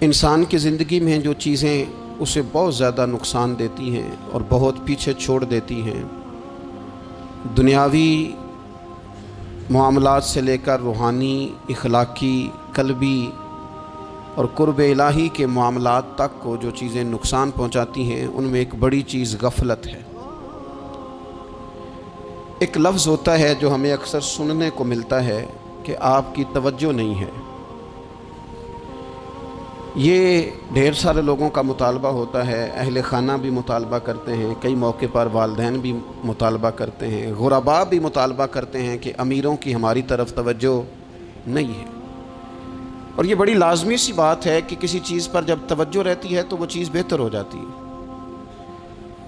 انسان کی زندگی میں جو چیزیں اسے بہت زیادہ نقصان دیتی ہیں اور بہت پیچھے چھوڑ دیتی ہیں، دنیاوی معاملات سے لے کر روحانی، اخلاقی، قلبی اور قرب الہی کے معاملات تک کو جو چیزیں نقصان پہنچاتی ہیں، ان میں ایک بڑی چیز غفلت ہے۔ ایک لفظ ہوتا ہے جو ہمیں اکثر سننے کو ملتا ہے کہ آپ کی توجہ نہیں ہے۔ یہ ڈھیر سارے لوگوں کا مطالبہ ہوتا ہے، اہل خانہ بھی مطالبہ کرتے ہیں، کئی موقع پر والدین بھی مطالبہ کرتے ہیں، غرباء بھی مطالبہ کرتے ہیں کہ امیروں کی ہماری طرف توجہ نہیں ہے۔ اور یہ بڑی لازمی سی بات ہے کہ کسی چیز پر جب توجہ رہتی ہے تو وہ چیز بہتر ہو جاتی ہے،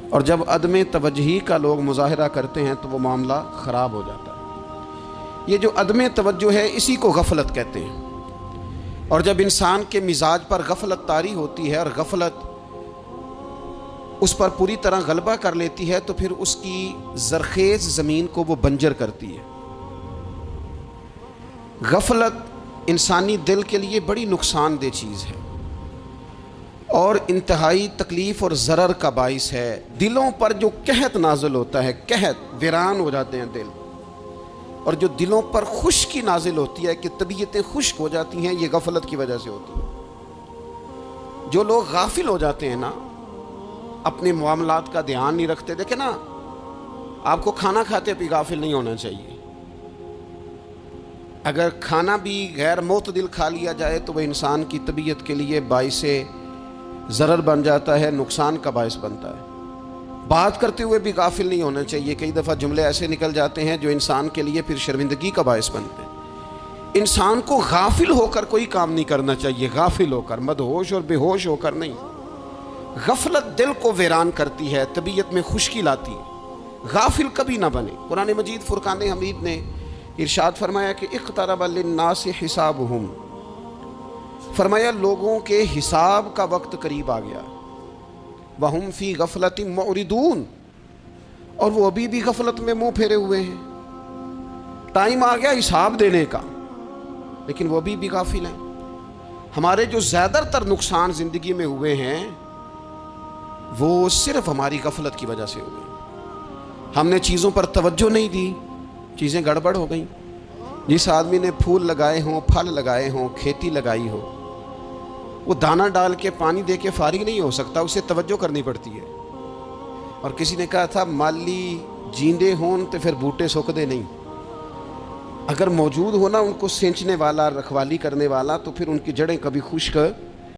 اور جب عدم توجہی کا لوگ مظاہرہ کرتے ہیں تو وہ معاملہ خراب ہو جاتا ہے۔ یہ جو عدم توجہ ہے اسی کو غفلت کہتے ہیں، اور جب انسان کے مزاج پر غفلت طاری ہوتی ہے اور غفلت اس پر پوری طرح غلبہ کر لیتی ہے تو پھر اس کی زرخیز زمین کو وہ بنجر کرتی ہے۔ غفلت انسانی دل کے لیے بڑی نقصان دہ چیز ہے اور انتہائی تکلیف اور ضرر کا باعث ہے۔ دلوں پر جو قحط نازل ہوتا ہے، قحط، ویران ہو جاتے ہیں دل، اور جو دلوں پر خشکی نازل ہوتی ہے کہ طبیعتیں خشک ہو جاتی ہیں، یہ غفلت کی وجہ سے ہوتی ہے۔ جو لوگ غافل ہو جاتے ہیں نا، اپنے معاملات کا دھیان نہیں رکھتے، دیکھیں نا، آپ کو کھانا کھاتے بھی غافل نہیں ہونا چاہیے۔ اگر کھانا بھی غیر معتدل کھا لیا جائے تو وہ انسان کی طبیعت کے لیے باعث ضرر بن جاتا ہے، نقصان کا باعث بنتا ہے۔ بات کرتے ہوئے بھی غافل نہیں ہونا چاہیے، کئی دفعہ جملے ایسے نکل جاتے ہیں جو انسان کے لیے پھر شرمندگی کا باعث بنتے ہیں۔ انسان کو غافل ہو کر کوئی کام نہیں کرنا چاہیے، غافل ہو کر، مدہوش اور بے ہوش ہو کر نہیں۔ غفلت دل کو ویران کرتی ہے، طبیعت میں خشکی لاتی ہے۔ غافل کبھی نہ بنے۔ قرآن مجید فرقان حمید نے ارشاد فرمایا کہ اقترب للناس حسابہم، فرمایا لوگوں کے حساب کا وقت قریب آ گیا۔ وَهُمْ فِي غَفْلَةٍ مُعْرِضُونَ، اور وہ ابھی بھی غفلت میں منہ پھیرے ہوئے ہیں۔ ٹائم آ گیا حساب دینے کا، لیکن وہ ابھی بھی غافل ہیں۔ ہمارے جو زیادہ تر نقصان زندگی میں ہوئے ہیں وہ صرف ہماری غفلت کی وجہ سے ہوئے ہیں۔ ہم نے چیزوں پر توجہ نہیں دی، چیزیں گڑبڑ ہو گئیں۔ جس آدمی نے پھول لگائے ہوں، پھل لگائے ہوں، کھیتی لگائی ہو، وہ دانہ ڈال کے پانی دے کے فارغ نہیں ہو سکتا، اسے توجہ کرنی پڑتی ہے۔ اور کسی نے کہا تھا مالی جیندے ہون تو پھر بوٹے سکدے نہیں، اگر موجود ہونا ان کو سینچنے والا، رکھوالی کرنے والا، تو پھر ان کی جڑیں کبھی خشک